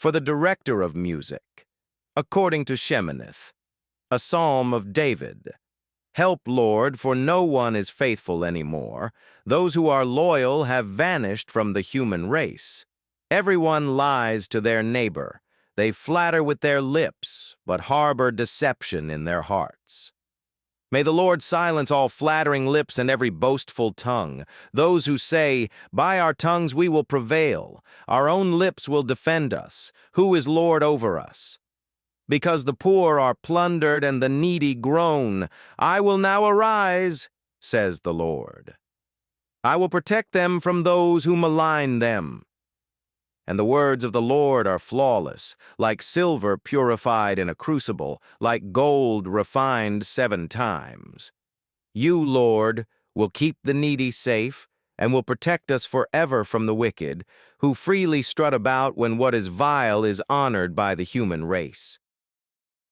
for the director of music, according to Sheminith, a psalm of David. Help, Lord, for no one is faithful anymore. Those who are loyal have vanished from the human race. Everyone lies to their neighbor. They flatter with their lips, but harbor deception in their hearts. May the Lord silence all flattering lips and every boastful tongue. Those who say, by our tongues we will prevail. Our own lips will defend us. Who is Lord over us? Because the poor are plundered and the needy groan, I will now arise, says the Lord. I will protect them from those who malign them. And the words of the Lord are flawless, like silver purified in a crucible, like gold refined 7 times. You, Lord, will keep the needy safe and will protect us forever from the wicked, who freely strut about when what is vile is honored by the human race.